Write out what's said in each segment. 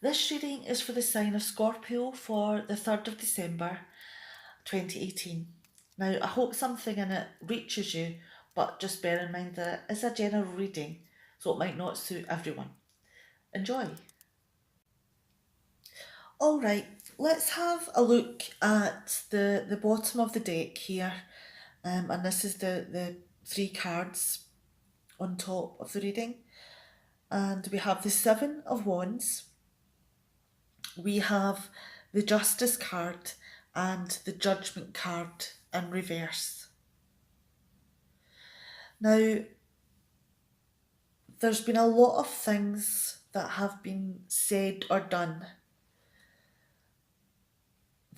This reading is for the sign of Scorpio for the 3rd of December 2018. Now, I hope something in it reaches you, but just bear in mind that it is a general reading, so it might not suit everyone. Enjoy. Alright, let's have a look at the bottom of the deck here. And this is the three cards on top of the reading. And we have the Seven of Wands, we have the Justice card and the Judgment card in reverse. Now, there's been a lot of things that have been said or done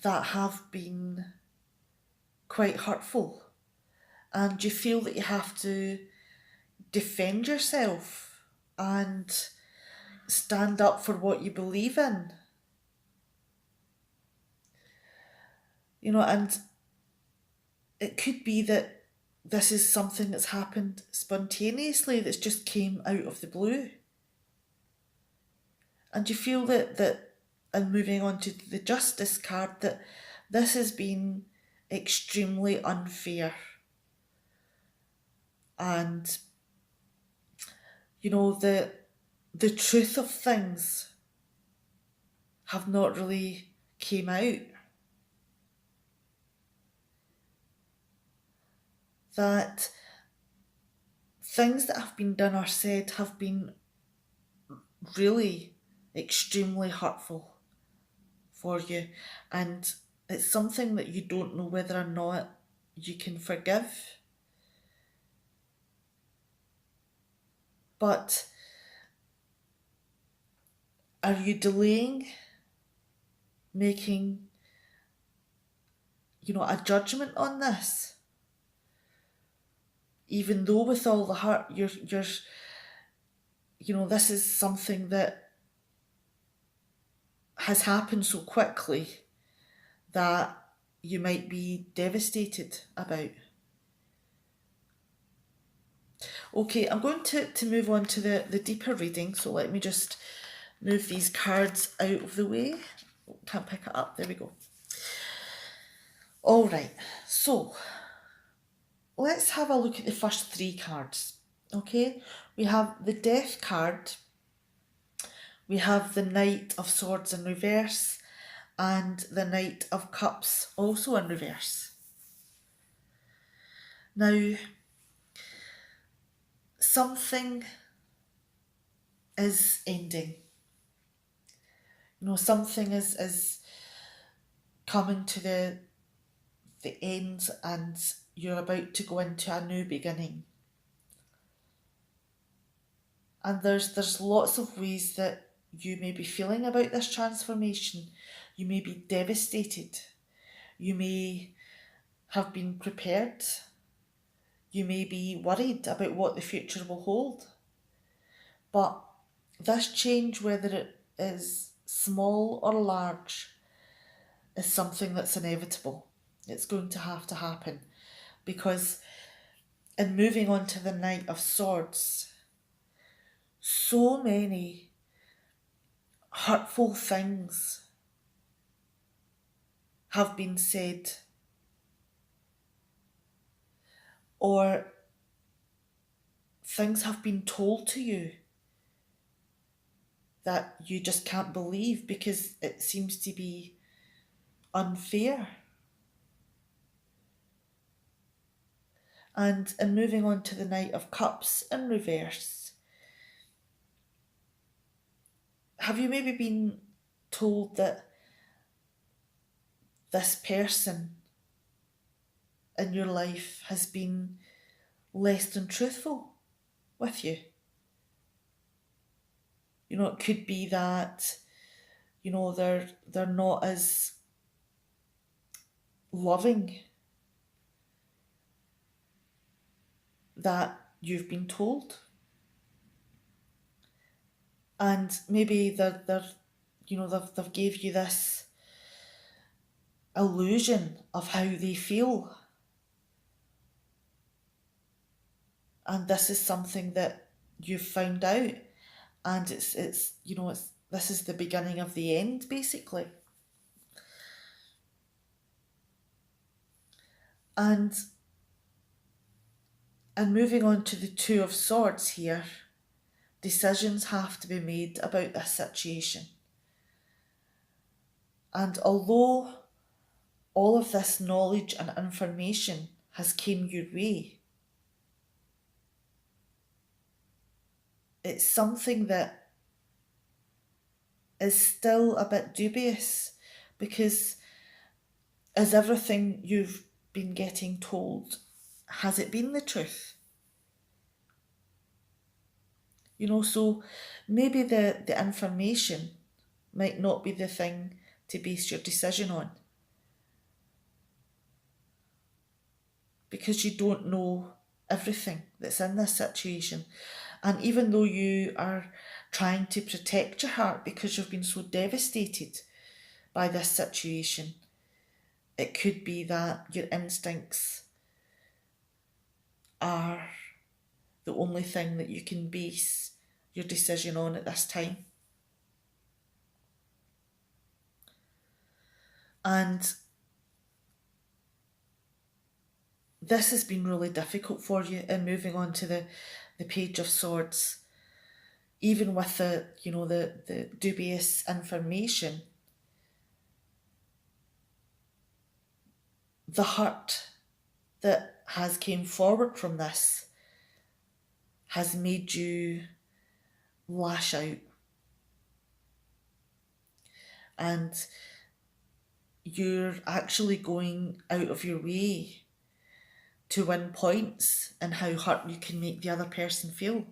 that have been quite hurtful, and you feel that you have to defend yourself and stand up for what you believe in. And it could be that this is something that's happened spontaneously, that's just came out of the blue. And you feel that and moving on to the Justice card, that this has been extremely unfair. And, the truth of things have not really came out. That things that have been done or said have been really extremely hurtful for you, and it's something that you don't know whether or not you can forgive. But are you delaying making, a judgment on this? Even though with all the hurt, you're this is something that has happened so quickly that you might be devastated about. Okay, I'm going to move on to the deeper reading, so let me just move these cards out of the way. Can't pick it up, there we go. Alright, so let's have a look at the first three cards. Okay, we have the Death card, we have the Knight of Swords in reverse, and the Knight of Cups also in reverse. Now, something is ending. Something is coming to the end, and you're about to go into a new beginning. And there's lots of ways that you may be feeling about this transformation. You may be devastated. You may have been prepared. You may be worried about what the future will hold. But this change, whether it is small or large, is something that's inevitable. It's going to have to happen, because in moving on to the Knight of Swords, so many hurtful things have been said, or things have been told to you that you just can't believe because it seems to be unfair. And in moving on to the Knight of Cups in reverse, have you maybe been told that this person in your life has been less than truthful with you? It could be that, they're not as loving that you've been told. And maybe they've gave you this illusion of how they feel. And this is something that you've found out, and it's this is the beginning of the end, basically. And moving on to the Two of Swords here, decisions have to be made about this situation. And although all of this knowledge and information has came your way, it's something that is still a bit dubious, because is everything you've been getting told, has it been the truth? So maybe the information might not be the thing to base your decision on, because you don't know everything that's in this situation. And even though you are trying to protect your heart because you've been so devastated by this situation, it could be that your instincts are the only thing that you can base your decision on at this time. And this has been really difficult for you in moving on to the Page of Swords. Even with the dubious information, the hurt that has came forward from this has made you lash out. And you're actually going out of your way to win points in how hurt you can make the other person feel.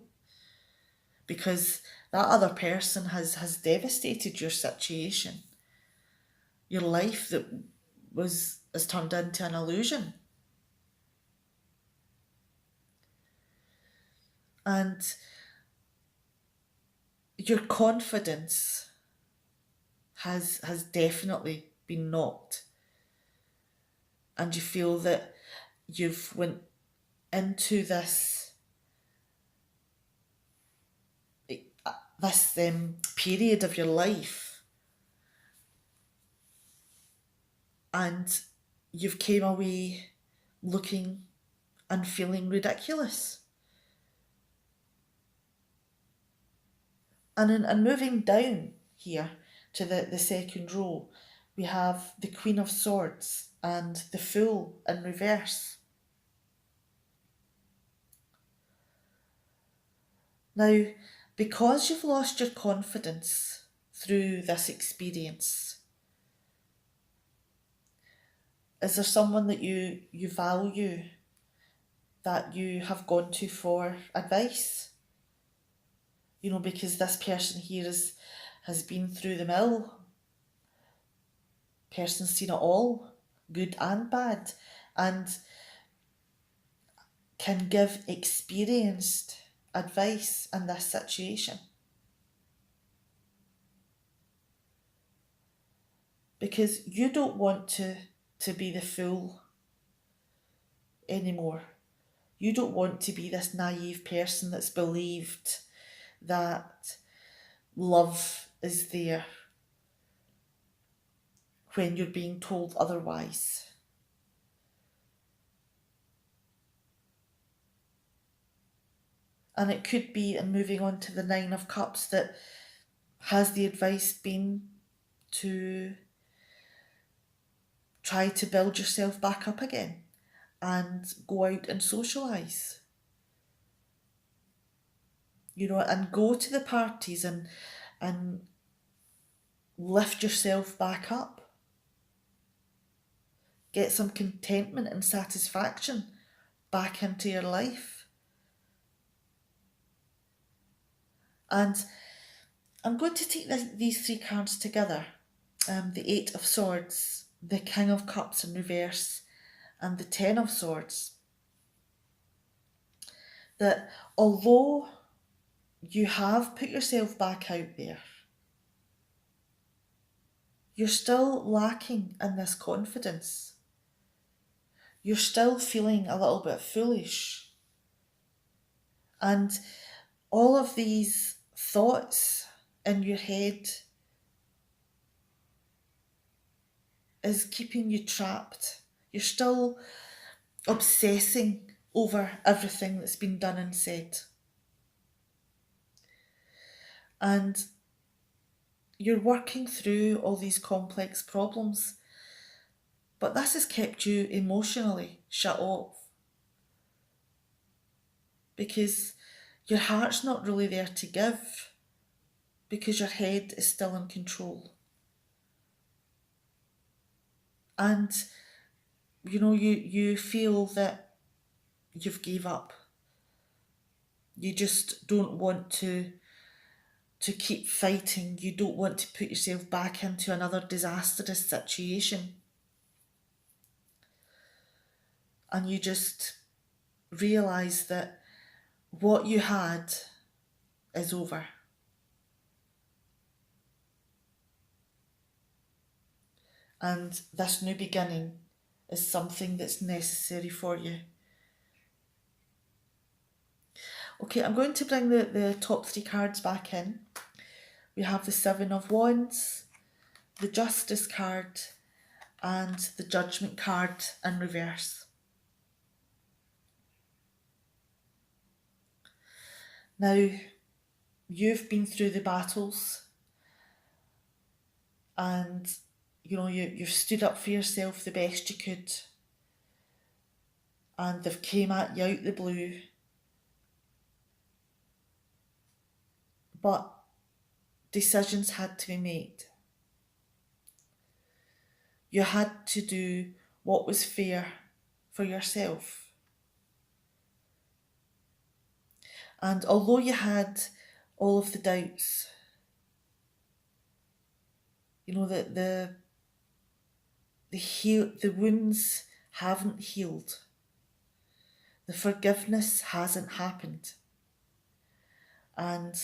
Because that other person has devastated your situation. Your life that has turned into an illusion. And your confidence has definitely been knocked. And you feel that you've went into this period of your life, and you've came away looking and feeling ridiculous. And in moving down here to the second row, we have the Queen of Swords and the Fool in reverse. Now, because you've lost your confidence through this experience, is there someone that you value that you have gone to for advice? Because this person here has been through the mill. Person's seen it all, good and bad, and can give experienced advice in this situation. Because you don't want to be the fool anymore. You don't want to be this naive person that's believed that love is there when you're being told otherwise. And it could be, and moving on to the Nine of Cups, that has the advice been to try to build yourself back up again and go out and socialise. And go to the parties and lift yourself back up. Get some contentment and satisfaction back into your life. And I'm going to take these three cards together. The Eight of Swords, the King of Cups in reverse, and the Ten of Swords. That although you have put yourself back out there, you're still lacking in this confidence. You're still feeling a little bit foolish. And all of these thoughts in your head is keeping you trapped. You're still obsessing over everything that's been done and said. And you're working through all these complex problems, but this has kept you emotionally shut off because your heart's not really there to give because your head is still in control. And you feel that you've gave up. You just don't want to keep fighting. You don't want to put yourself back into another disastrous situation. And you just realise that what you had is over. And this new beginning is something that's necessary for you. Okay, I'm going to bring the top three cards back in. We have the Seven of Wands, the Justice card, and the Judgment card in reverse. Now, you've been through the battles and you've stood up for yourself the best you could, and they've came at you out the blue. But decisions had to be made. You had to do what was fair for yourself. And although you had all of the doubts, that the wounds haven't healed. The forgiveness hasn't happened. And,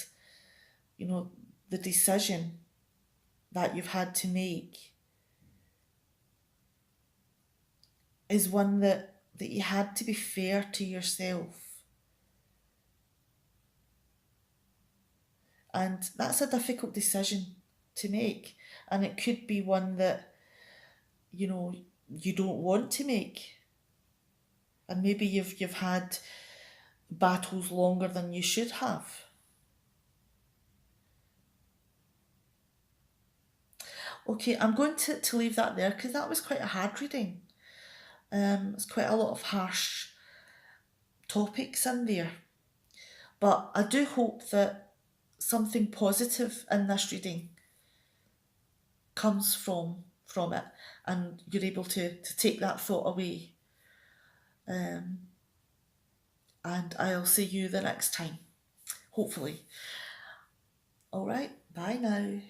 the decision that you've had to make is one that you had to be fair to yourself. And that's a difficult decision to make. And it could be one that, you don't want to make. And maybe you've had battles longer than you should have. Okay, I'm going to leave that there because that was quite a hard reading. It's quite a lot of harsh topics in there. But I do hope that something positive in this reading comes from it and you're able to take that thought away. And I'll see you the next time, hopefully. All right, bye now.